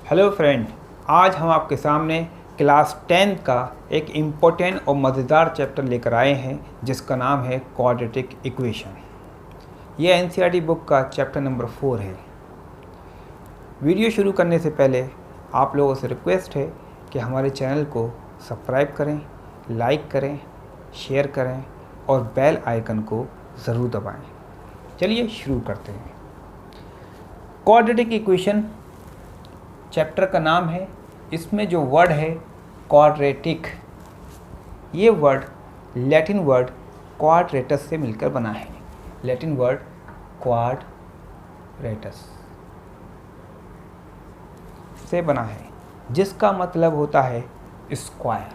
Hello friend, आज हम आपके सामने क्लास 10 का एक इम्पोर्टेंट और मज़ेदार चैप्टर लेकर आए हैं जिसका नाम है क्वाड्रेटिक इक्वेशन। ये एनसीईआरटी बुक का चैप्टर नंबर 4 है। वीडियो शुरू करने से पहले आप लोगों से रिक्वेस्ट है कि हमारे चैनल को सब्सक्राइब करें, लाइक करें, शेयर करें और बेल आइकन को ज़रूर दबाएं। चलिए शुरू करते हैं। क्वाड्रेटिक इक्वेशन चैप्टर का नाम है। इसमें जो वर्ड है क्वाड्रेटिक, ये वर्ड लैटिन वर्ड क्वाड्रेटस से मिलकर बना है। लैटिन वर्ड क्वाड्रेटस से बना है जिसका मतलब होता है स्क्वायर।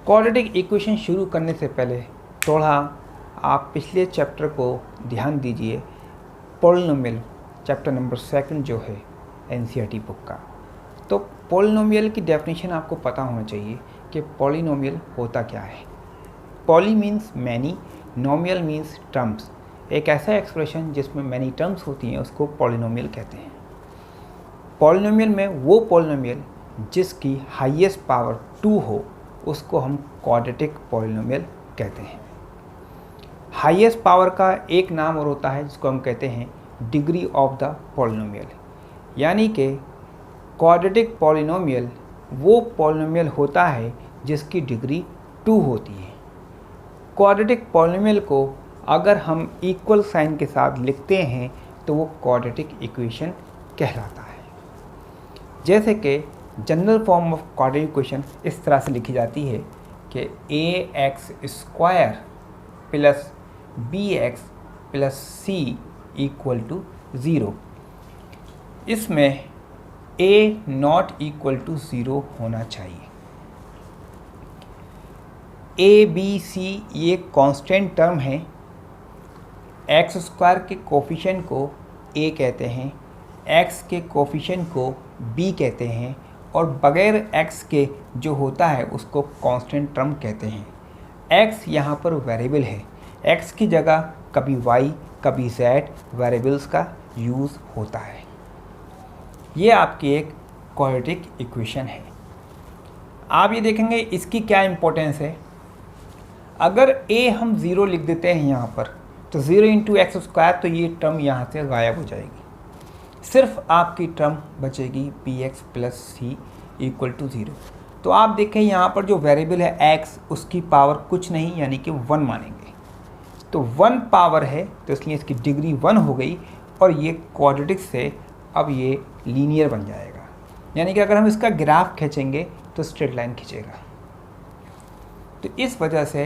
क्वाड्रेटिक इक्वेशन शुरू करने से पहले थोड़ा आप पिछले चैप्टर को ध्यान दीजिए। पॉलिनोमियल चैप्टर नंबर 2 जो है एनसीईआरटी बुक का, तो पॉलिनोमियल की डेफिनेशन आपको पता होना चाहिए कि पॉलिनोमियल होता क्या है। Poly means many, नोमियल means terms. एक ऐसा एक्सप्रेशन जिसमें मैनी टर्म्स होती हैं उसको पॉलिनोमियल कहते हैं। पॉलिनोमियल में वो पॉलिनोमियल जिसकी हाईएस्ट पावर 2 हो उसको हम क्वाड्रेटिक पॉलिनोमियल कहते हैं। हाईएस्ट पावर का एक नाम और होता है जिसको हम कहते हैं डिग्री ऑफ द पॉलिनोमियल। यानी कि क्वाड्रेटिक पॉलिनोमियल वो पॉलिनोमियल होता है जिसकी डिग्री 2 होती है। क्वाड्रेटिक पॉलिनोमियल को अगर हम इक्वल साइन के साथ लिखते हैं तो वो क्वाड्रेटिक इक्वेशन कहलाता है। जैसे कि general form of quadratic equation इस तरह से लिखी जाती है कि ax² plus bx plus c equal to 0। इसमें a नॉट इक्वल टू 0 होना चाहिए। a b c ये कांस्टेंट टर्म है। x² के कोफिशिएंट को a कहते हैं, x के कोफिशिएंट को b कहते हैं और बगैर x के जो होता है उसको कांस्टेंट टर्म कहते हैं। x यहाँ पर वेरिएबल है। x की जगह कभी y कभी z वेरिएबल्स का यूज़ होता है। ये आपकी एक क्वाड्रेटिक इक्वेशन है। आप ये देखेंगे इसकी क्या इम्पोर्टेंस है। अगर a हम 0 लिख देते हैं यहाँ पर तो 0 × x² तो ये टर्म यहाँ से गायब हो जाएगी। सिर्फ आपकी टर्म बचेगी bx plus c equal to 0। तो आप देखें यहाँ पर जो वेरिएबल है x उसकी पावर कुछ नहीं यानी कि 1 मानेंगे। तो 1 पावर है तो इसलिए इसकी डिग्री 1 हो गई और ये क्वाड्रेटिक से अब ये लीनियर बन जाएगा। यानी कि अगर हम इसका ग्राफ खींचेंगे तो स्ट्रेट लाइन खींचेगा। तो इस वजह से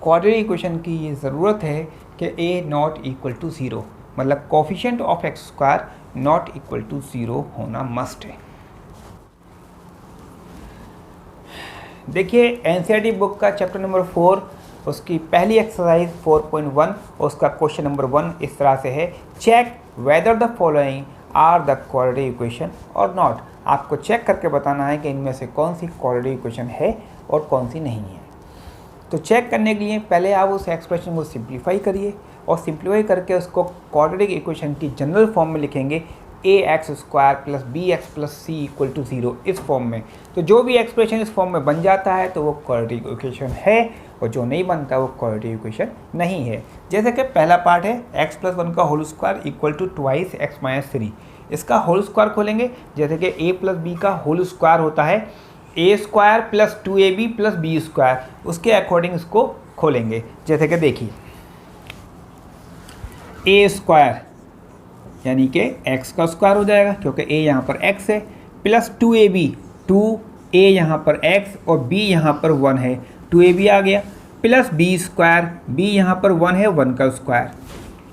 क्वाड्रेटिक इक्वेशन की ये ज़रूरत है कि a नॉट इक्वल टू 0 मतलब coefficient of x² not equal to 0 होना मस्ट है। देखिए एनसीईआरटी बुक का चैप्टर नंबर 4 उसकी पहली एक्सरसाइज 4.1 उसका क्वेश्चन नंबर 1 इस तरह से है, check whether the following are the quadratic equation और नॉट। आपको चेक करके बताना है कि इनमें से कौन सी क्वाड्रेटिक इक्वेशन है और कौन सी नहीं है। तो चेक करने के लिए पहले आप उस एक्सप्रेशन को सिंप्लीफाई करिए और सिंप्लीफाई करके उसको क्वाड्रेटिक इक्वेशन की जनरल फॉर्म में लिखेंगे ax² plus bx plus c equal to 0 इस फॉर्म में। तो जो भी एक्सप्रेशन इस फॉर्म में बन जाता है तो वो क्वाड्रेटिक इक्वेशन है और जो नहीं बनता वो क्वाड्रेटिक इक्वेशन नहीं है। जैसे कि पहला पार्ट है x प्लस 1 का whole square equal to 2x minus 3। इसका होल स्क्वायर खोलेंगे जैसे कि a प्लस b का होल स्क्वायर होता है a² plus 2ab plus b²। उसके अकॉर्डिंग इसको खोलेंगे जैसे कि देखिए a² यानी कि x का स्क्वायर हो जाएगा क्योंकि a यहाँ पर x है प्लस 2ab 2a यहाँ पर x और b यहाँ पर 1 है 2ab आ गया प्लस b² b यहाँ पर 1 है 1 का स्क्वायर।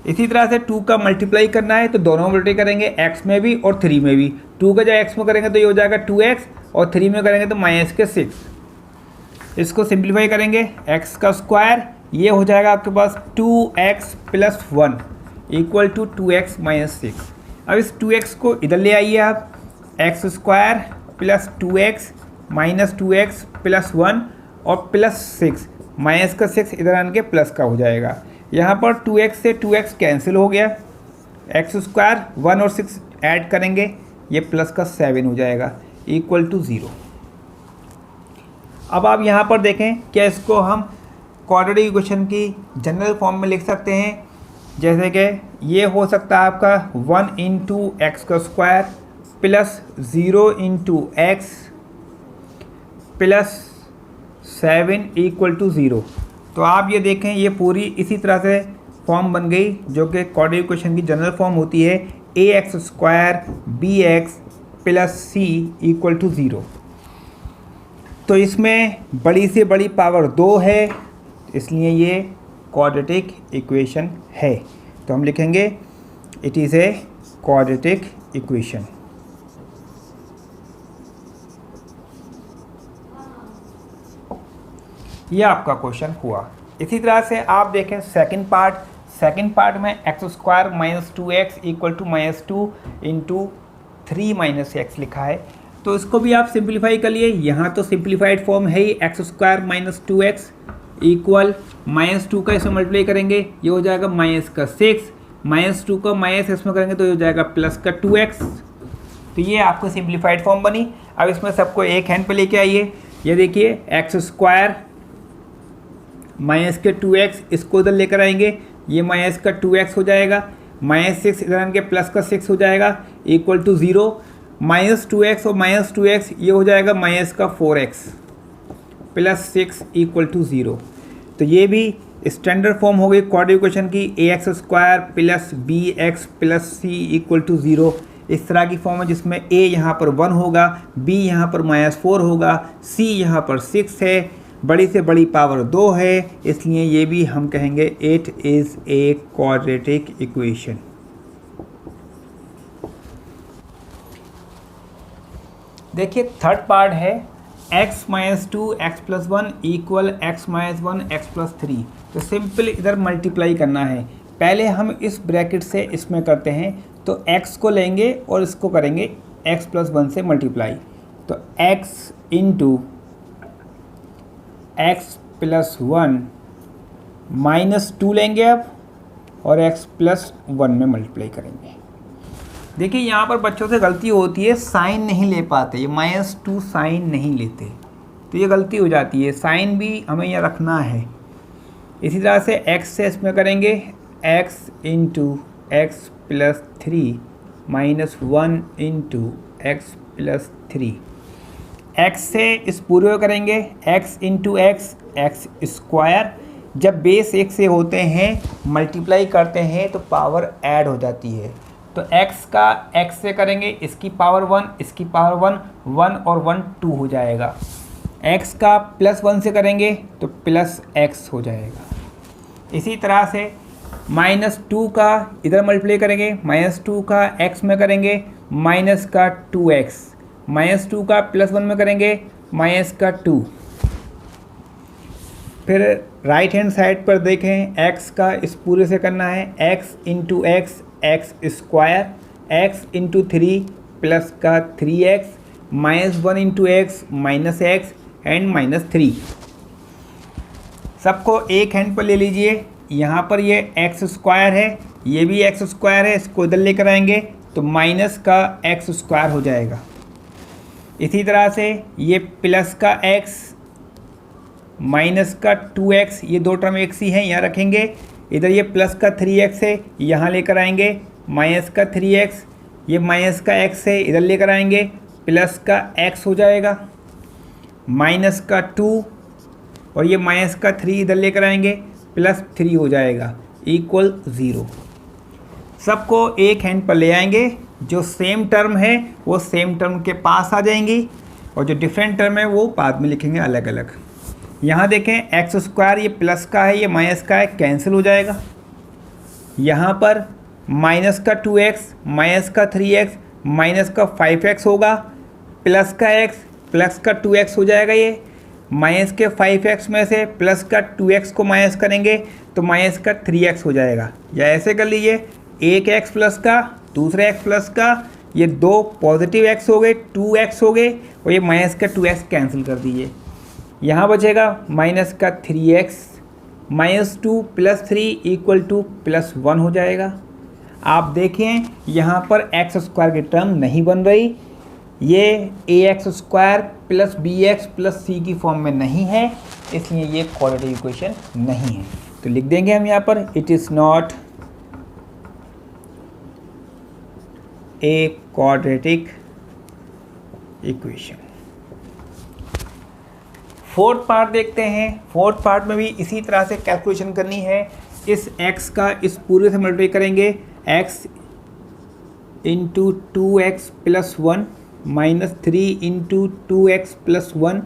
इसी तरह से 2 का मल्टीप्लाई करना है तो दोनों मल्टीप्लाई करेंगे x में भी और 3 में भी। 2 का जब x में करेंगे तो ये हो जाएगा 2x और 3 में करेंगे तो माइनस के 6। इसको सिंप्लीफाई करेंगे x का स्क्वायर ये हो जाएगा आपके पास 2x plus 1 equal to 2x minus 6। अब इस 2x को इधर ले आइए आप, x² plus 2x minus 2x plus 1 और प्लस 6 माइनस का 6 इधर आने के प्लस का हो जाएगा। यहाँ पर 2x से 2x कैंसिल हो गया, एक्स स्क्वायर 1 और 6 ऐड करेंगे, ये प्लस का 7 हो जाएगा इक्वल टू 0। अब आप यहाँ पर देखें, क्या इसको हम क्वाड्रेटिक इक्वेशन की जनरल फॉर्म में लिख सकते हैं, जैसे कि ये हो सकता है आपका 1 इंटू एक्स का square plus 0 into x plus 7 equal to 0। तो आप ये देखें, ये पूरी इसी तरह से फॉर्म बन गई जो कि क्वाड्रेटिक इक्वेशन की जनरल फॉर्म होती है, a x square b x plus c equal to 0। तो इसमें बड़ी से बड़ी पावर 2 है, इसलिए ये क्वाड्रेटिक इक्वेशन है। तो हम लिखेंगे it is a quadratic equation. यह आपका क्वेश्चन हुआ। इसी तरह से आप देखें सेकंड पार्ट में x square minus 2x equal to -2 into 3 minus x लिखा है। तो इसको भी आप सिंप्लीफाई कर लिए, यहाँ तो सिंप्लीफाइड फॉर्म है ही, x square minus 2x equal -2 का इसमें मल्टीप्लाई करेंगे, ये हो जाएगा -6, -2 का माइनस इसमें करेंगे तो ये हो जाएगा प्लस का 2x। तो ये आपको सिंप्लीफाइड फॉर्म बनी। अब इसमें सबको एक हैंड पे लेके आइए, ये देखिए एक्स स्क्वायर माइनस के 2x इसको इधर लेकर आएंगे, ये माइनस का 2x हो जाएगा, -6 इधर आएंगे प्लस का 6 हो जाएगा इक्वल टू 0, -2x और -2x ये हो जाएगा माइनस का 4x प्लस 6 इक्वल टू 0। तो ये भी स्टैंडर्ड फॉर्म हो गई क्वाड्रेटिक इक्वेशन की, a x square plus b x plus c equal to 0। इस तरह की फॉर्म है जिसमें a यहाँ पर 1 होगा, b यहाँ पर -4 होगा, c यहाँ पर 6 है, बड़ी से बड़ी पावर 2 है, इसलिए ये भी हम कहेंगे it is a quadratic equation. देखिए थर्ड पार्ट है x minus 2 x plus 1 equal x minus 1 x plus 3। तो सिंपल इधर मल्टीप्लाई करना है। पहले हम इस ब्रैकेट से इसमें करते हैं, तो x को लेंगे और इसको करेंगे x प्लस 1 से मल्टीप्लाई। तो x इंटू एक्स प्लस 1 -2 लेंगे अब और x प्लस 1 में मल्टीप्लाई करेंगे। देखिए यहाँ पर बच्चों से गलती होती है, साइन नहीं ले पाते, ये -2 साइन नहीं लेते, तो ये गलती हो जाती है, साइन भी हमें यहाँ रखना है। इसी तरह से x से इसमें करेंगे x into x plus 3 -1 into x plus 3। x से इस पूरे को करेंगे x इंटू एक्स स्क्वायर। जब बेस 1 से होते हैं मल्टीप्लाई करते हैं तो पावर ऐड हो जाती है, तो x का x से करेंगे, इसकी पावर 1 इसकी पावर 1 और 1 2 हो जाएगा। x का प्लस 1 से करेंगे तो प्लस x हो जाएगा। इसी तरह से -2 का इधर मल्टीप्लाई करेंगे, -2 का x में करेंगे माइनस का 2x, -2 का प्लस 1 में करेंगे माइनस का 2। फिर राइट हैंड साइड पर देखें, x का इस पूरे से करना है x into x square, x into 3 plus का 3x, -1 into x minus x and -3। सबको एक हैंड पर ले लीजिए। यहाँ पर ये x स्क्वायर है, ये भी x स्क्वायर है, इसको इधर लेकर आएंगे तो माइनस का x स्क्वायर हो जाएगा। इसी तरह से ये प्लस का x माइनस का 2x, ये दो टर्म एक सी हैं, यहाँ रखेंगे। इधर ये प्लस का 3x है, यहाँ लेकर आएंगे माइनस का 3x, ये माइनस का x है, इधर लेकर आएंगे प्लस का x हो जाएगा, माइनस का 2 और ये माइनस का 3 इधर लेकर आएंगे प्लस 3 हो जाएगा इक्वल 0। सबको एक हैंड पर ले आएंगे, जो सेम टर्म है वो सेम टर्म के पास आ जाएंगी और जो डिफरेंट टर्म है वो बाद में लिखेंगे अलग अलग। यहाँ देखें एक्स स्क्वायर ये प्लस का है, ये माइनस का है, कैंसिल हो जाएगा। यहाँ पर माइनस का 2x माइनस का 3x माइनस का 5x होगा, प्लस का x प्लस का 2x हो जाएगा। ये माइनस के 5x में से प्लस का 2x को माइनस करेंगे तो माइनस का 3x हो जाएगा। या ऐसे कर लीजिए, एक x प्लस का दूसरा x प्लस का, ये दो पॉजिटिव x हो गए 2x हो गए और ये माइनस का 2x कैंसिल कर दीजिए। यहाँ बचेगा माइनस का 3x -2 + 3 = +1 हो जाएगा। आप देखें यहाँ पर x² की टर्म नहीं बन रही, ये ax² + bx + c की फॉर्म में नहीं है, इसलिए ये क्वाड्रेटिक इक्वेशन नहीं है। तो लिख देंगे हम यहाँ पर it is not a quadratic equation. Fourth part देखते हैं। फोर्थ पार्ट में भी इसी तरह से कैलकुलेशन करनी है। इस x का इस पूरे से मल्टीप्लाई करेंगे, x × 2x + 1 -3 × 2x + 1,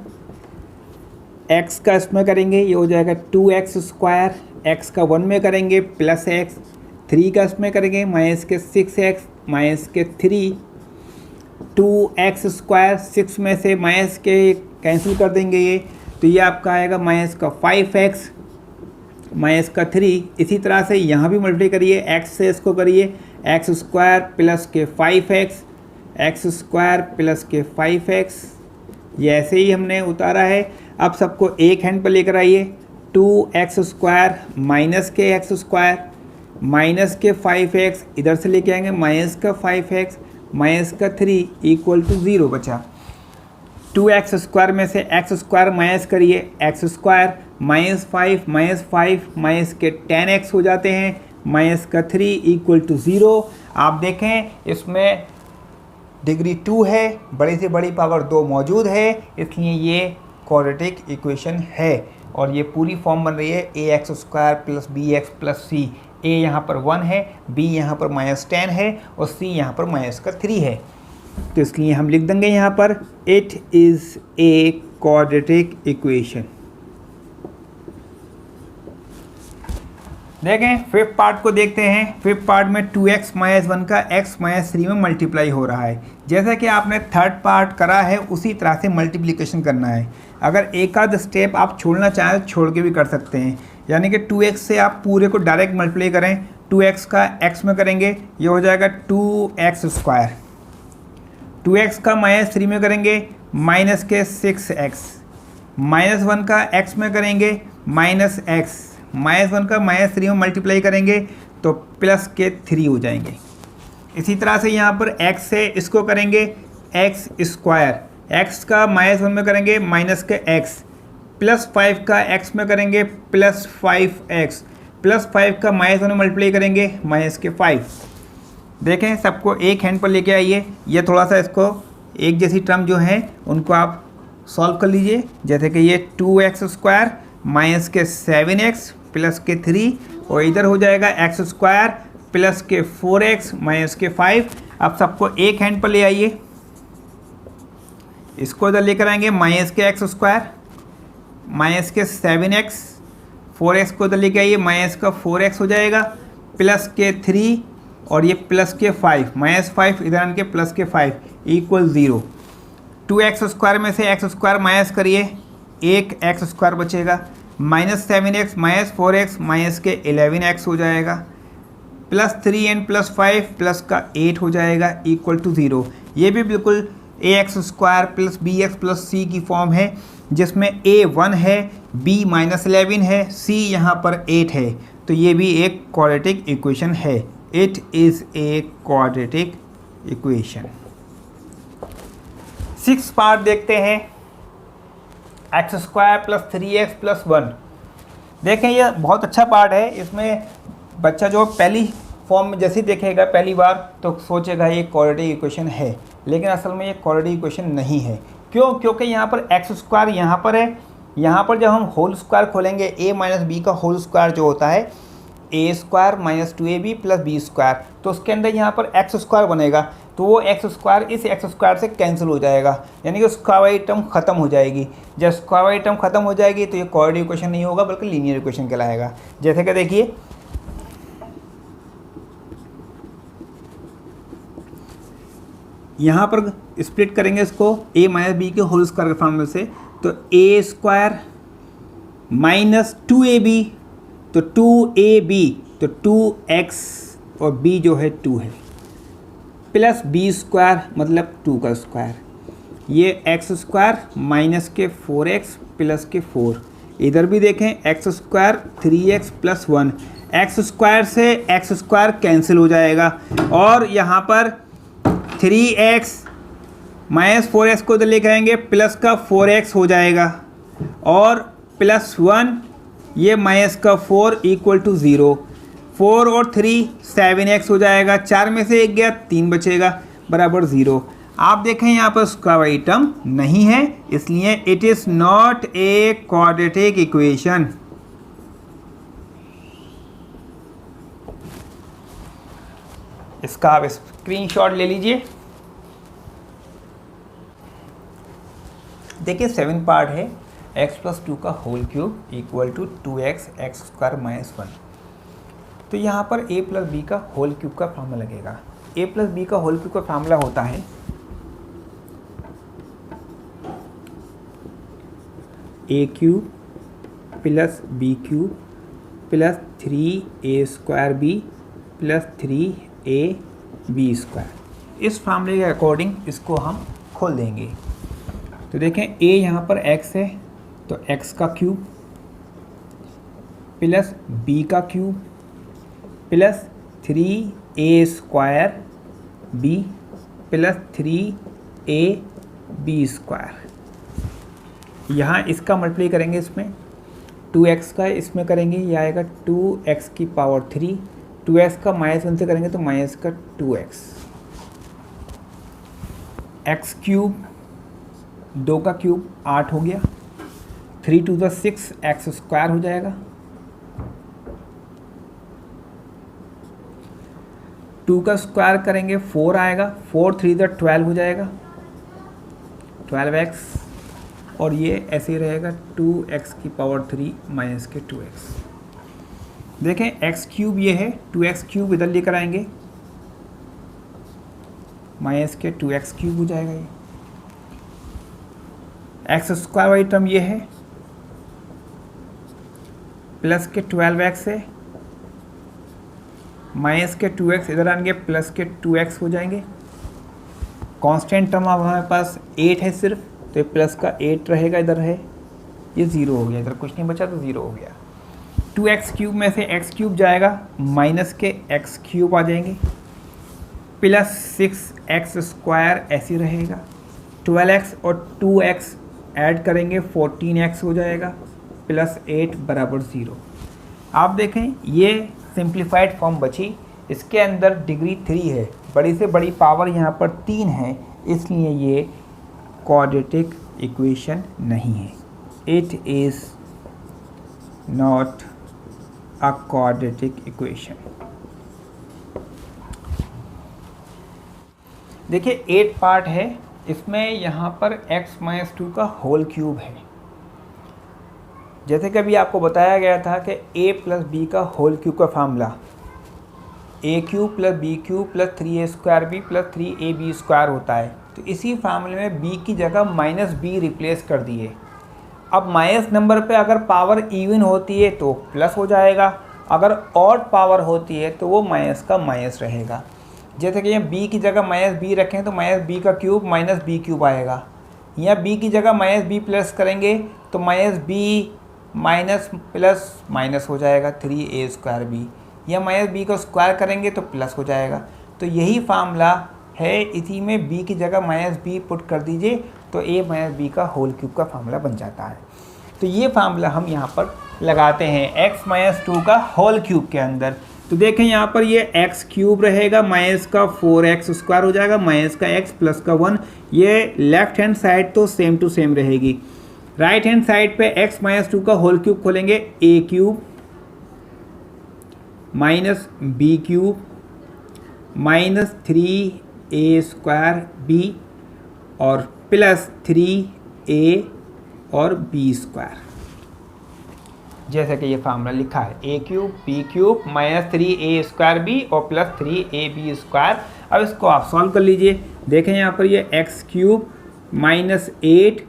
x का इसमें करेंगे ये हो जाएगा 2x², x का 1 में करेंगे +x, 3 का इसमें करेंगे -6x -3, 2x² 6 में से माइनस के कैंसिल कर देंगे ये, तो ये आपका आएगा -5x -3। इसी तरह से यहाँ भी मल्टीप्लाई करिए, x से इसको करिए x² + 5x, x² + 5x, ये ऐसे ही हमने उतारा है। अब सबको एक हैंड पर लेकर आइए, 2x² -x² -5x, इधर से लेके आएंगे -5x -3 = 0 बचा। 2x² में से x² माइनस करिए, x² -5 के 10x हो जाते हैं, -3 = 0। आप देखें इसमें डिग्री 2 है, बड़ी से बड़ी पावर 2 मौजूद है, इसलिए ये क्वाड्रेटिक इक्वेशन है और ये पूरी फॉर्म बन रही है ax² + bx + c। a यहाँ पर 1 है, b यहाँ पर -10 है और c यहाँ पर -3 है, तो इसलिए हम लिख देंगे यहाँ पर it is a quadratic equation. देखें फिफ्थ पार्ट को देखते हैं। फिफ्थ पार्ट में 2x - 1 का x - 3 में मल्टीप्लाई हो रहा है। जैसा कि आपने थर्ड पार्ट करा है उसी तरह से मल्टीप्लिकेशन करना है। अगर एक आध स्टेप आप छोड़ना चाहें तो छोड़ के भी कर सकते हैं, यानी कि 2x से आप पूरे को डायरेक्ट मल्टीप्लाई करें। 2x का x में करेंगे ये हो जाएगा 2x², 2x का -3 में करेंगे -6x, -1 का x में करेंगे -x, -1 का -3 में मल्टीप्लाई करेंगे तो +3 हो जाएंगे। इसी तरह से यहाँ पर x से इसको करेंगे x², x का -1 में करेंगे -x, +5 का x में करेंगे +5x, +5 का -1 में मल्टीप्लाई करेंगे -5। देखें सबको एक हैंड पर लेके आइए, ये थोड़ा सा इसको एक जैसी टर्म जो है उनको आप सॉल्व कर लीजिए। जैसे कि ये 2x² -7x +3 और इधर हो जाएगा x² +4x -5। अब सबको एक हैंड पर ले आइए, इसको इधर लेकर आएंगे -x² -7x, 4x को इधर लेके आइए -4x हो जाएगा +3 और ये +5, -5 इधर आन के +5 = 0। 2x² में से x² माइनस करिए, एक x² बचेगा, -7x -4x -11x हो जाएगा, +3 and +5 +8 हो जाएगा = 0। ये भी बिल्कुल ax² + bx + c की फॉर्म है, जिसमें a 1 है, b -11 है, c यहाँ पर 8 है, तो ये भी एक क्वाड्रेटिक इक्वेशन है। It is a quadratic equation. 6th part देखते हैं, x² + 3x + 1। देखें ये बहुत अच्छा पार्ट है। इसमें बच्चा जो पहली फॉर्म में जैसे देखेगा पहली बार तो सोचेगा ये क्वाड्रेटिक इक्वेशन है, लेकिन असल में ये क्वाड्रेटिक इक्वेशन नहीं है। क्यों? क्योंकि यहाँ पर x² यहाँ पर है, यहाँ पर जब हम होल स्क्वायर खोलेंगे a - b का होल स्क्वायर जो होता है a² - 2ab + b², तो उसके अंदर यहाँ पर x² बनेगा, तो वो x² इस x² से कैंसिल हो जाएगा, यानी कि स्क्वायर वाली टर्म खत्म हो जाएगी। जब स्क्वायर वाली टर्म खत्म हो जाएगी तो ये क्वाड्रेटिक इक्वेशन नहीं होगा बल्कि लीनियर इक्वेशन कहलाएगा। जैसे कि देखिए यहाँ पर स्प्लिट करेंगे इसको a - b के होल स्क्वायर के फॉर्मूले से, तो a² - 2ab, तो 2ab तो 2x और b जो है 2 है, प्लस b² मतलब 2 का स्क्वायर, ये x² - के 4x + के 4, इधर भी देखें x square 3x + 1, x square से एक्स स्क्वायर कैंसिल हो जाएगा और यहाँ पर 3x - 4x को इधर लेकर आएंगे, प्लस का 4x हो जाएगा और +1 ये -4 = 0। 4 और 3 7x हो जाएगा, 4 में से 1 गया 3 बचेगा बराबर 0। आप देखें यहाँ पर स्क्वायर वाली टर्म नहीं है, इसलिए it is not a quadratic equation. इसका आप स्क्रीनशॉट ले लीजिए। देखिए 7 पार्ट है, x + 2 का होल क्यूब = 2x x² - 1। तो यहाँ पर a + b का होल क्यूब का फार्मूला लगेगा। a + b का होल क्यूब का फार्मूला होता है a³ + b³ + 3a² b + 3ab²। इस फार्मूले के अकॉर्डिंग इसको हम खोल देंगे। तो देखें a यहाँ पर x है तो x का क्यूब प्लस b का cube plus 3a² b plus 3ab²। यहाँ इसका मल्टीप्लाई करेंगे, इसमें 2x का इसमें करेंगे, यह आएगा 2x⁻3। 2x का -1 से करेंगे तो -2x। x³ 2 का क्यूब 8 हो गया, 3 × 2 = 6 x² हो जाएगा। 2 का स्क्वायर करेंगे 4 आएगा, 4 × 3 = 12 हो जाएगा 12x। और ये ऐसे ही रहेगा 2x⁻3 - 2x। देखें x³ ये है, 2x³ इधर लेकर आएंगे -2x³ हो जाएगा। ये x² वाली टर्म ये है, प्लस के 12x है, -2x इधर आएंगे, प्लस के 2x हो जाएंगे। कांस्टेंट टर्म अब हमारे पास 8 है सिर्फ, तो प्लस का 8 रहेगा, इधर है ये 0 हो गया, इधर कुछ नहीं बचा तो 0 हो गया। 2x³ में से x³ जाएगा, माइनस के x³ आ जाएंगे, प्लस 6x² ऐसे रहेगा। 12x और 2x ऐड करेंगे 14x हो जाएगा, प्लस 8 बराबर 0। आप देखें ये सिंप्लीफाइड फॉर्म बची, इसके अंदर डिग्री 3 है, बड़ी से बड़ी पावर यहाँ पर 3 है, इसलिए ये क्वाड्रेटिक इक्वेशन नहीं है। It is not a quadratic equation. देखिए 8 पार्ट है, इसमें यहाँ पर x - 2 का होल क्यूब है। जैसे कि अभी आपको बताया गया था कि a + b का होल क्यूब का formula a³ + b³ + 3a² b + 3ab² होता है। तो इसी फार्मूले में b की जगह -b रिप्लेस कर दिए। अब माइनस नंबर पे अगर पावर इवन होती है तो प्लस हो जाएगा, अगर ऑड पावर होती है तो वो माइनस का माइनस रहेगा। जैसे कि यहाँ b की जगह -b रखें तो -b का क्यूब -b³ आएगा। यहाँ b की जगह -b प्लस करेंगे तो -b माइनस प्लस माइनस हो जाएगा 3a² b। या -b को स्क्वायर करेंगे तो प्लस हो जाएगा। तो यही फार्मूला है, इसी में b की जगह -b पुट कर दीजिए तो a - b का होल क्यूब का फार्मूला बन जाता है। तो ये फार्मूला हम यहाँ पर लगाते हैं x - 2 का होल क्यूब के अंदर। तो देखें यहाँ पर ये x³ रहेगा, माइनस का 4x² हो जाएगा, माइनस का x प्लस का 1। ये लेफ्ट हैंड साइड तो सेम टू सेम रहेगी। राइट हैंड साइड पे x - 2 का होल क्यूब खोलेंगे, a³ - b³ -3a² b और प्लस 3a और b²। जैसे कि ये फार्मूला लिखा है a³ b³ -3a² b और प्लस 3ab²। अब इसको आप सॉल्व कर लीजिए। देखें यहाँ पर ये x³ -8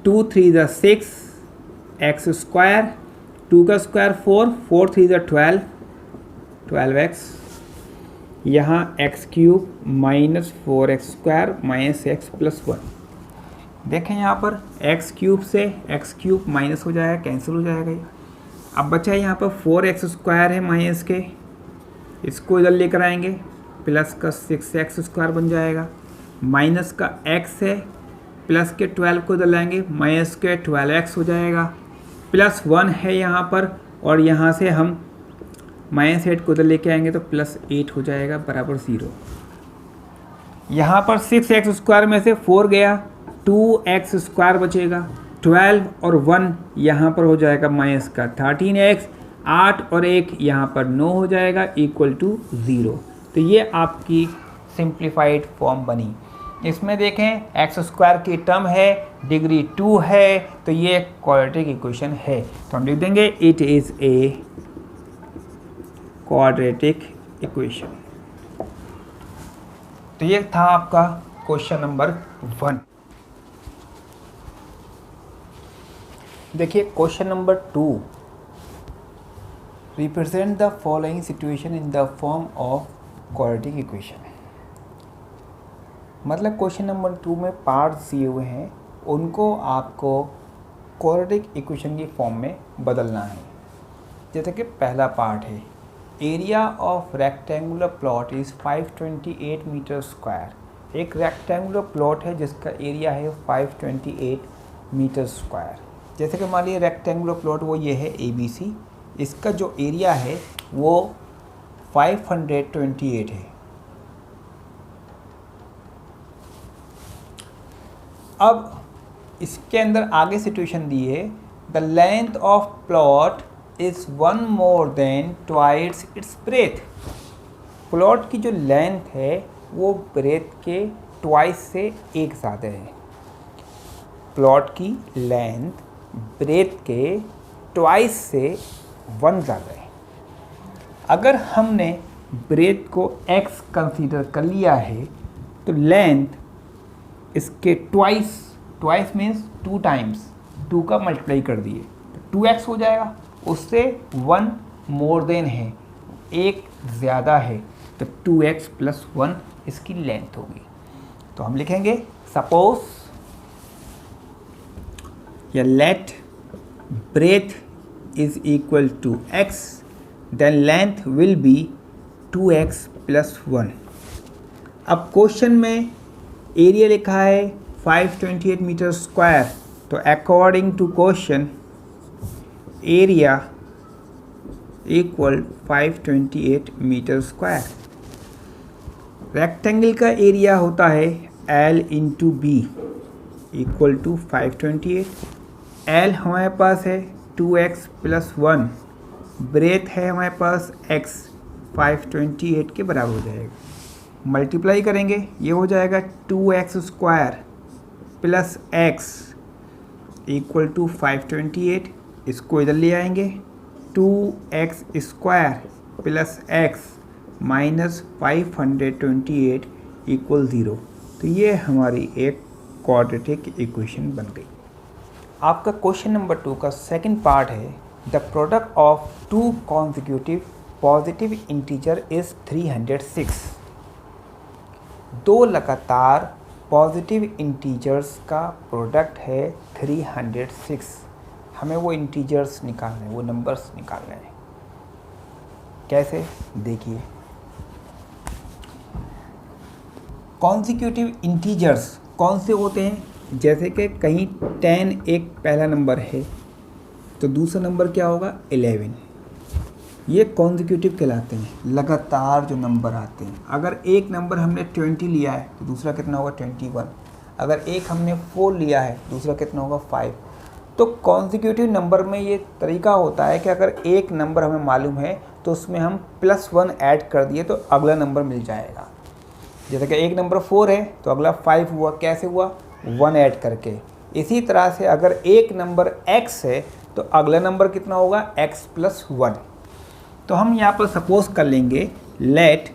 2 × 3 = 6 x², 2 का स्क्वायर 4 4 × 3 = 12 12x। यहाँ x³ -4x² - x + 1। देखें यहाँ पर एक्स क्यूब से एक्स क्यूब माइनस हो जाएगा, कैंसिल हो जाएगा ये। अब बचा है यहाँ पर 4x² है माइनस के, इसको इधर लेकर आएंगे, प्लस का 6x² बन जाएगा, माइनस का x है, प्लस के 12 को इधर लाएंगे, माइनस के 12x हो जाएगा, प्लस 1 है यहाँ पर, और यहाँ से हम -8 को इधर लेके आएंगे तो +8 हो जाएगा बराबर 0। यहाँ पर 6x² में से 4 गया, 2x² बचेगा, 12 और 1 यहाँ पर हो जाएगा माइनस का 13x, 8 और 1 यहाँ पर 9 हो जाएगा इक्वल टू 0। तो ये आपकी सिंप्लीफाइड फॉर्म बनी। इसमें देखें x² की टर्म है, डिग्री 2 है, तो ये क्वाड्रेटिक इक्वेशन है, तो हम लिख देंगे it is a quadratic equation. तो ये था आपका क्वेश्चन नंबर 1। देखिए question number 2, represent the following situation in the form of quadratic equation. मतलब क्वेश्चन नंबर 2 में पार्ट्स दिए हुए हैं, उनको आपको क्वाड्रेटिक इक्वेशन की फॉर्म में बदलना है। जैसे कि पहला पार्ट है, area of rectangular plot is 528 metre square. एक रेक्टेंगुलर प्लॉट है जिसका एरिया है 528 मीटर स्क्वायर। जैसे कि मान लीजिए रेक्टेंगुलर प्लॉट वो ये है ABC, इसका जो एरिया है वो 528 है। अब इसके अंदर आगे सिचुएशन दी है, the length of plot is 1 more than twice its breath. Plot की जो लेंथ है वो ब्रेथ के ट्वाइस से एक ज़्यादा है। प्लॉट की लेंथ ब्रेथ के ट्वाइस से 1 ज़्यादा है। अगर हमने ब्रेथ को x कंसीडर कर लिया है तो लेंथ इसके ट्वाइस मीन्स 2 टाइम्स, 2 का मल्टीप्लाई कर दिए तो 2x हो जाएगा, उससे 1 मोर देन है, एक ज़्यादा है, तो 2x + 1 इसकी लेंथ होगी। तो हम लिखेंगे सपोज या let breadth is equal to x, then length will be 2x + 1। अब क्वेश्चन में एरिया लिखा है 528 मीटर स्क्वायर, तो according to question area equal 528 metre square. Rectangle का एरिया होता है L × B equal to 528। L हमारे पास है 2x + 1, ब्रेथ है हमारे पास x 528 के बराबर हो जाएगा। मल्टीप्लाई करेंगे, ये हो जाएगा 2x² + x इक्वल टू 528। इसको इधर ले आएंगे, 2x² + x - 528 इक्वल 0। तो ये हमारी एक क्वाड्रेटिक इक्वेशन बन गई। आपका क्वेश्चन नंबर 2 का सेकंड पार्ट है, the product of 2 consecutive positive integer is 306। 2 लगातार पॉजिटिव इंटीजर्स का प्रोडक्ट है 306। हमें वो इंटीजर्स निकालने हैं, वो नंबर्स निकालने हैं। कैसे, देखिए कॉन्जिक्यूटिव इंटीजर्स कौन से होते हैं, जैसे कि कहीं 10 एक पहला नंबर है तो दूसरा नंबर क्या होगा 11। ये कॉन्जिक्यूटिव कहलाते हैं, लगातार जो नंबर आते हैं। अगर एक नंबर हमने 20 लिया है तो दूसरा कितना होगा 21। अगर एक हमने 4 लिया है दूसरा कितना होगा 5। तो कॉन्जिक्यूटिव नंबर में ये तरीका होता है कि अगर एक नंबर हमें मालूम है तो उसमें हम +1 ऐड कर दिए तो अगला नंबर मिल जाएगा। जैसे कि एक नंबर 4 है तो अगला 5 हुआ, कैसे हुआ 1 ऐड करके। इसी तरह से अगर एक नंबर x है तो अगला नंबर कितना होगा x + 1। तो हम यहाँ पर सपोज कर लेंगे लेट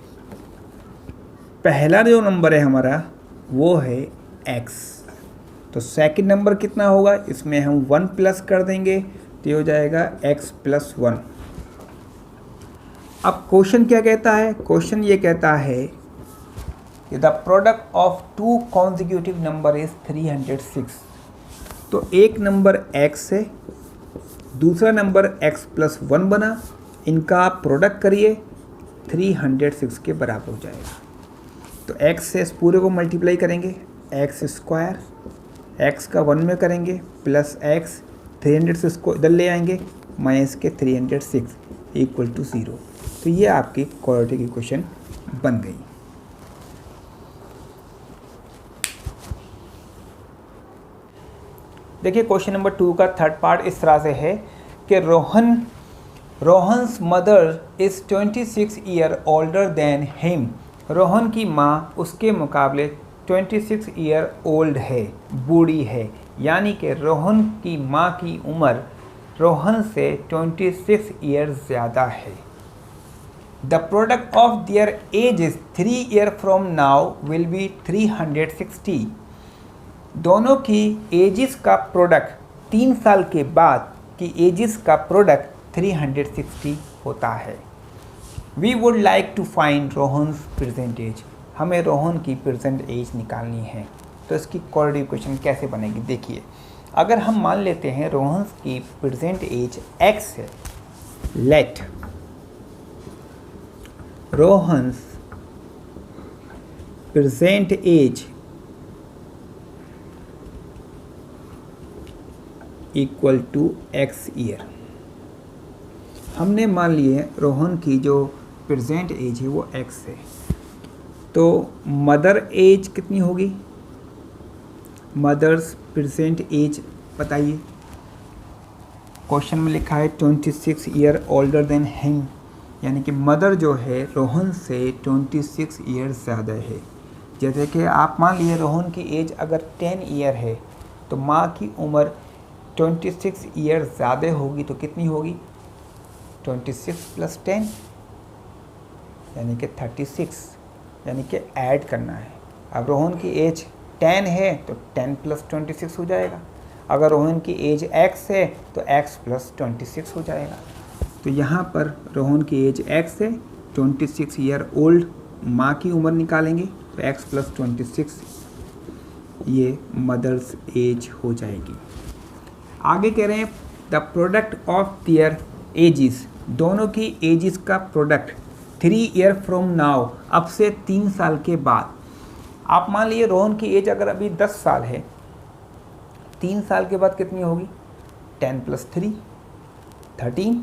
पहला जो नंबर है हमारा वो है x, तो सेकंड नंबर कितना होगा, इसमें हम 1 प्लस कर देंगे तो ये हो जाएगा x + 1। अब क्वेश्चन क्या कहता है, क्वेश्चन ये कहता है the product of two consecutive number is 306। तो एक नंबर x है, दूसरा नंबर x + 1 बना, इनका आप प्रोडक्ट करिए 306 के बराबर हो जाएगा। तो x से इस पूरे को मल्टीप्लाई करेंगे, x², x का 1 में करेंगे प्लस x, 306 को इधर ले आएंगे माइनस के 306 = 0। तो ये आपकी क्वाड्रेटिक इक्वेशन बन गई। देखिए क्वेश्चन नंबर 2 का थर्ड पार्ट इस तरह से है कि Rohan's mother is 26 year older than him. Rohan की माँ उसके मुकाबले 26 ईयर ओल्ड है, बूढ़ी है, यानी कि रोहन की माँ की उम्र रोहन से 26 ईयर ज़्यादा है। The product of there edges 3 year from now will be 360। दोनों की एजेस का प्रोडक्ट 3 साल के बाद की एजेस का प्रोडक्ट 360 होता है। We would like to find Rohan's present age. हमें रोहन की प्रेजेंट एज निकालनी है। तो इसकी क्वाड्रेटिक इक्वेशन कैसे बनेगी देखिए। अगर हम मान लेते हैं रोहन्स की प्रेजेंट एज x है, let Rohan's present age = x year. हमने मान लिए रोहन की जो प्रेजेंट एज है वो x है, तो मदर एज कितनी होगी? मदर्स प्रेजेंट एज बताइए। क्वेश्चन में लिखा है 26 ईयर ओल्डर देन हिम, यानी कि मदर जो है रोहन से 26 ईयर ज़्यादा है। जैसे कि आप मान लिए रोहन की एज अगर 10 ईयर है तो माँ की उम्र 26 ईयर ज़्यादा होगी, तो कितनी होगी? 26 + 10 यानी कि 36, यानी कि ऐड करना है। अब रोहन की एज 10 है तो 10 + 26 हो जाएगा। अगर रोहन की एज x है तो x + 26 हो जाएगा। तो यहाँ पर रोहन की एज x है, 26 ईयर ओल्ड माँ की उम्र निकालेंगे तो x + 26 ये मदर्स एज हो जाएगी। आगे कह रहे हैं the product of their ages. दोनों की एजिस का प्रोडक्ट 3 ईयर फ्रॉम नाउ, अब से 3 साल के बाद। आप मान लीजिए रोहन की एज अगर अभी 10 साल है, 3 साल के बाद कितनी होगी? 10 + 3 13।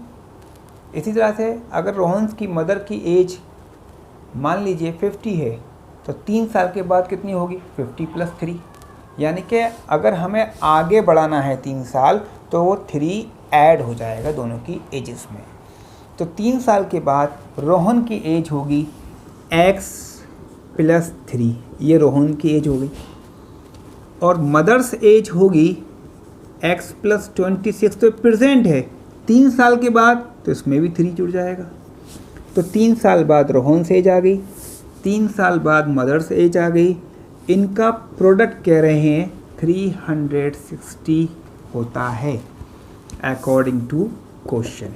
इसी तरह से अगर रोहन की मदर की एज मान लीजिए 50 है तो 3 साल के बाद कितनी होगी? 50 + 3, यानी कि अगर हमें आगे बढ़ाना है 3 साल तो वो 3 ऐड हो जाएगा दोनों की एजेस में। तो 3 साल के बाद रोहन की एज होगी x + 3, ये रोहन की एज हो गई, और मदर्स एज होगी x + 26, तो प्रेजेंट है। 3 साल के बाद तो इसमें भी 3 जुड़ जाएगा। तो 3 साल बाद रोहन से एज आ गई, 3 साल बाद मदर्स एज आ गई। इनका प्रोडक्ट कह रहे हैं 360 होता है अकॉर्डिंग टू क्वेश्चन।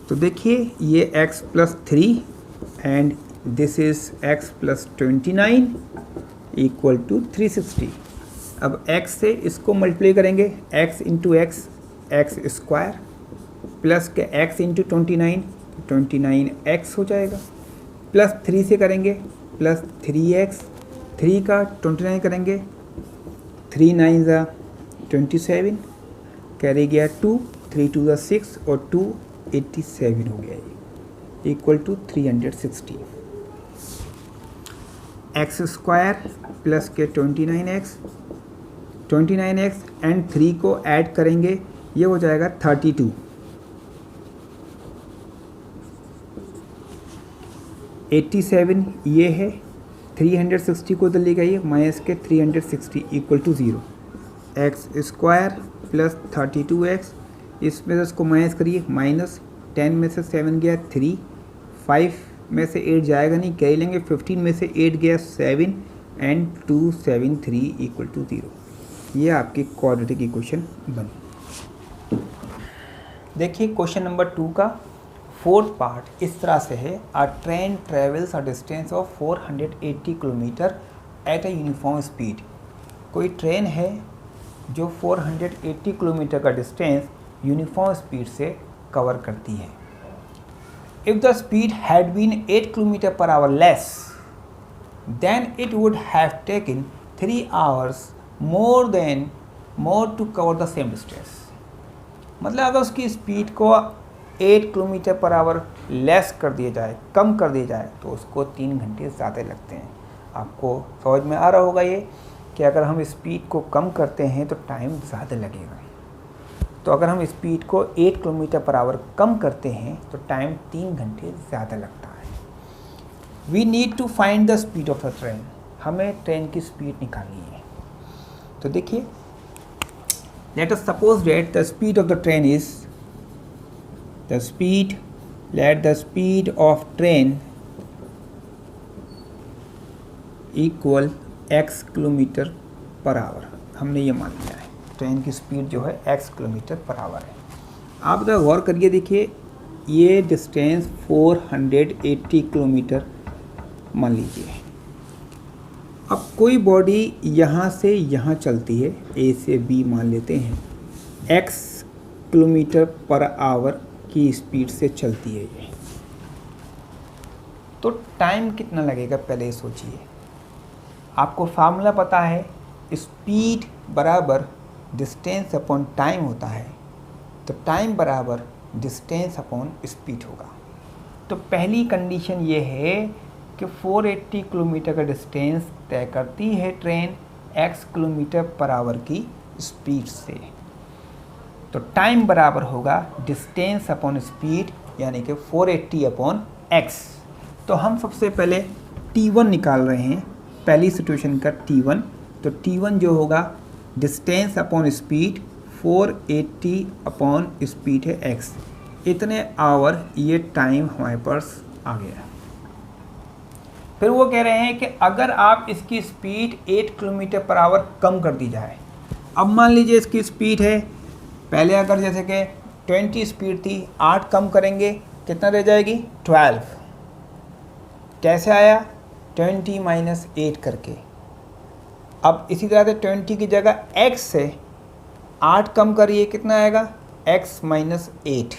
तो देखिए ये x + 3 and this is x + 29 = 360। अब x से इसको मल्टीप्लाई करेंगे, x × x x² प्लस के x × 29 29x हो जाएगा, प्लस 3 से करेंगे प्लस 3x, 3 का 29 करेंगे, 3 9 ज़ा 27, कैरी गया 2, 3 2 ज़ा 6 और 2 87 हो गया, ये = 360। x² प्लस के 29x एंड 3 को ऐड करेंगे, ये हो जाएगा 32। 87 ये है, 360 को इधर ले गई माइनस के 360 = 0। x² प्लस 32x, इसमें से इसको माइनस करिए, माइनस 10 में से 7 गया 3, 5 में से 8 जाएगा नहीं, कैरी लेंगे, 15 में से 8 गया 7 एंड 273 = 0। ये आपकी क्वाड्रेटिक इक्वेशन बनी। देखिए क्वेश्चन नंबर 2 का फोर्थ पार्ट इस तरह से है, a train travels a distance of 480 kilometre at a uniform speed. कोई ट्रेन है जो 480 किलोमीटर का डिस्टेंस यूनिफॉर्म स्पीड से कवर करती है। If the speed had been 8 kilometre per hour less than it would have taken 3 hours more to cover the same distance. मतलब अगर उसकी स्पीड को 8 किलोमीटर पर आवर लेस कर दिया जाए, कम कर दिया जाए, तो उसको 3 घंटे ज़्यादा लगते हैं। आपको समझ में आ रहा होगा ये कि अगर हम स्पीड को कम करते हैं तो टाइम ज़्यादा लगेगा। तो अगर हम स्पीड को 8 किलोमीटर पर आवर कम करते हैं तो टाइम 3 घंटे ज़्यादा लगता है। We need to find the speed of the train. हमें ट्रेन की स्पीड निकालनी है। तो देखिए, let us suppose that the speed of the train is let the speed of train equal x kilometre per our. हमने ये मान लिया है ट्रेन की स्पीड जो है x किलोमीटर पर आवर है। आप अगर गौर करिए, देखिए ये डिस्टेंस 480 किलोमीटर मान लीजिए। अब कोई बॉडी यहाँ से यहाँ चलती है, ए से बी मान लेते हैं, x किलोमीटर पर आवर की स्पीड से चलती है ये, तो टाइम कितना लगेगा पहले ये सोचिए। आपको फार्मूला पता है, स्पीड बराबर डिस्टेंस अपॉन टाइम होता है, तो टाइम बराबर डिस्टेंस अपॉन स्पीड होगा। तो पहली कंडीशन ये है कि 480 किलोमीटर का डिस्टेंस तय करती है train x kilometre per our की स्पीड से। तो टाइम बराबर होगा डिस्टेंस अपॉन स्पीड, यानी कि 480 अपॉन x। तो हम सबसे पहले t1 निकाल रहे हैं, पहली सिचुएशन का t1। तो t1 जो होगा distance upon speed, 480 upon speed है x, इतने आवर ये टाइम हमारे पास आ गया। फिर वो कह रहे हैं कि अगर आप इसकी स्पीड 8 किलोमीटर पर आवर कम कर दी जाए। अब मान लीजिए इसकी स्पीड है, पहले अगर जैसे कि 20 स्पीड थी, 8 कम करेंगे कितना रह जाएगी, 12। कैसे आया, 20 माइनस 8 करके। अब इसी तरह से 20 की जगह x से 8 कम करिए, कितना आएगा, x माइनस 8।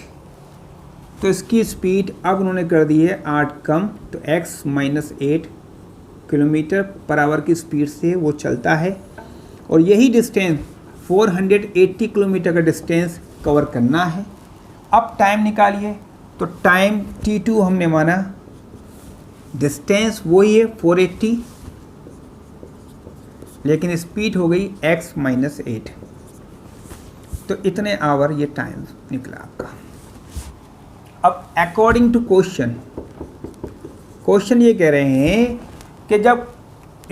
तो इसकी स्पीड अब उन्होंने कर दी है 8 कम, तो x minus 8 kilometre per our की स्पीड से वो चलता है। और यही डिस्टेंस 480 किलोमीटर का डिस्टेंस कवर करना है। अब टाइम निकालिए, तो टाइम t2 हमने माना, डिस्टेंस वही है 480, लेकिन स्पीड हो गई x माइनस 8। तो इतने आवर ये टाइम निकला आपका। अब अकॉर्डिंग टू क्वेश्चन ये कह रहे हैं कि जब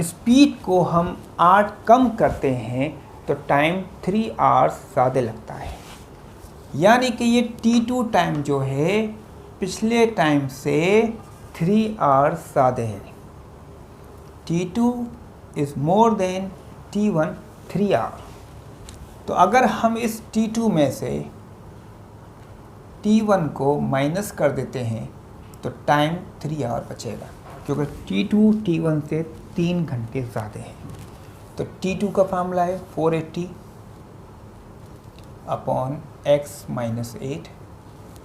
स्पीड को हम 8 कम करते हैं तो टाइम 3 आवर्स ज़्यादा लगता है। यानी कि ये t2 टाइम जो है पिछले टाइम से 3 आवर्स ज़्यादा है। t2 is more than t1 3 our. तो अगर हम इस t2 में से t1 को माइनस कर देते हैं तो टाइम 3 आवर बचेगा, क्योंकि t2 t1 से 3 घंटे ज़्यादा है। तो t2 का फार्मूला है 480 अपॉन x माइनस 8,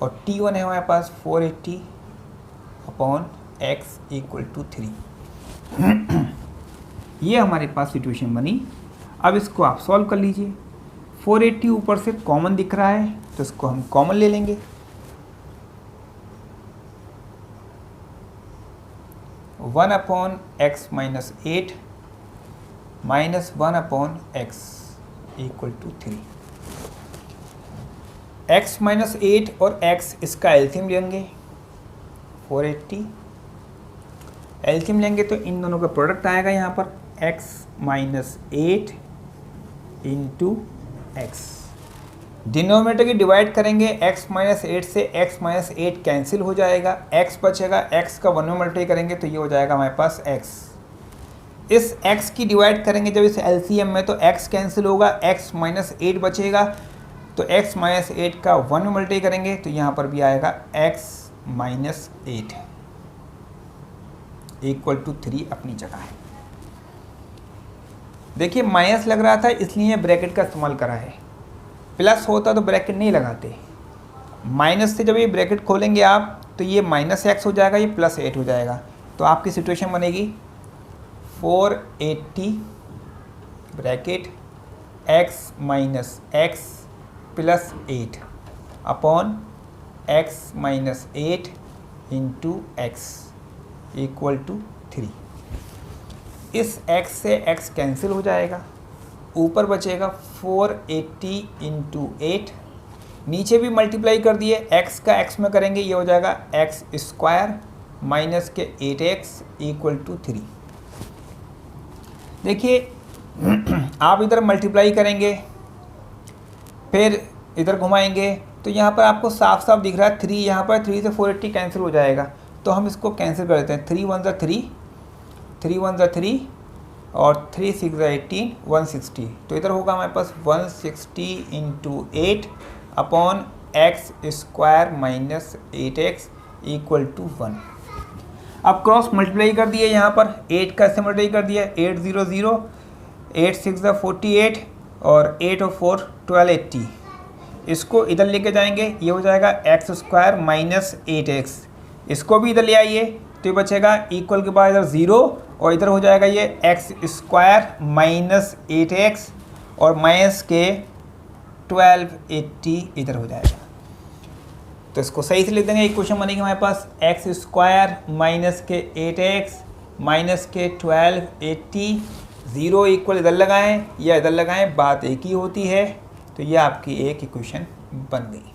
और t1 है हमारे पास 480 अपॉन x इक्वल टू 3। ये हमारे पास सिचुएशन बनी। अब इसको आप सॉल्व कर लीजिए। 480 ऊपर से कॉमन दिख रहा है तो इसको हम कॉमन ले लेंगे। 1 upon x minus 8 minus 1 upon x equal to 3। x minus 8 और x इसका एल्सियम लेंगे 480, एल्सियम लेंगे तो इन दोनों का प्रोडक्ट आएगा यहाँ पर x minus 8 into x। Denominator की डिवाइड करेंगे, x माइनस 8 से x माइनस 8 कैंसिल हो जाएगा, x बचेगा, x का 1 में मल्टीप्लाई करेंगे तो ये हो जाएगा हमारे पास x। इस x की डिवाइड करेंगे जब इस एलसीएम में तो x कैंसिल होगा, x माइनस 8 बचेगा, तो x माइनस 8 का 1 में मल्टीप्लाई करेंगे तो यहाँ पर भी आएगा x -8 इक्वल टू 3 अपनी जगह है। देखिए माइनस लग रहा था इसलिए ब्रैकेट का इस्तेमाल करा है, प्लस होता तो ब्रैकेट नहीं लगाते। माइनस से जब ये ब्रैकेट खोलेंगे आप तो ये -x हो जाएगा, ये +8 हो जाएगा। तो आपकी सिचुएशन बनेगी 480 bracket x minus x plus 8 upon x minus 8 into x equal to 3। इस x से x कैंसिल हो जाएगा, ऊपर बचेगा 480 इंटू 8, नीचे भी मल्टीप्लाई कर दिए, x का x में करेंगे ये हो जाएगा x स्क्वायर माइनस के 8x इक्वल टू 3। देखिए आप इधर मल्टीप्लाई करेंगे फिर इधर घुमाएंगे तो यहाँ पर आपको साफ साफ दिख रहा है 3, यहाँ पर 3 से 480 कैंसिल हो जाएगा, तो हम इसको कैंसिल कर देते हैं। 3 1 3, 3 1 3 और 3 6 18, 160। तो इधर होगा हमारे पास 160 into 8 upon x square minus 8x equal to 1। अब क्रॉस मल्टीप्लाई कर दिए, यहाँ पर 8 का से मल्टीप्लाई कर दिया, 8 0 0, 8 6 48 और 8 और 4 1280। इसको इधर लेके जाएंगे, ये हो जाएगा एक्स स्क्वायर माइनस 8x। इसको भी इधर ले आइए तो ये बचेगा इक्वल के बाद इधर 0 और इधर हो जाएगा ये एक्स स्क्वायर माइनस 8x और माइनस के 1280 इधर हो जाएगा। तो इसको सही से लिख देंगे, इक्वेशन बनेगी हमारे पास एक्स स्क्वायर माइनस के 8x माइनस के 1280, 0 इक्वल इधर लगाएं या इधर लगाएं, बात एक ही होती है। तो ये आपकी एक इक्वेशन बन गई।